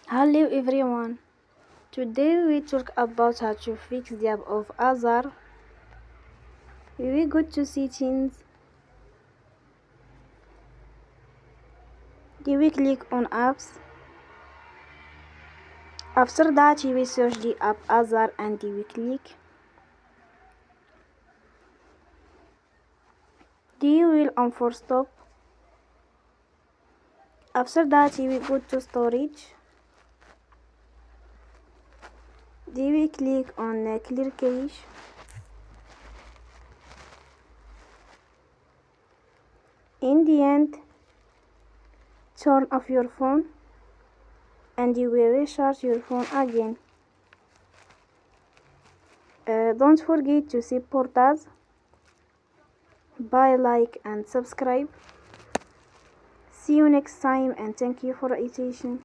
Hello everyone. Today we talk about how to fix the app of Azar. We go to settings. Then we click on apps. After that we search the app Azar and we click. Then we will on for stop. After that we go to storage. Then we click on clear cache. In the end, turn off your phone and you will recharge your phone again. Don't forget to support us by like and subscribe. See you next time and thank you for your attention.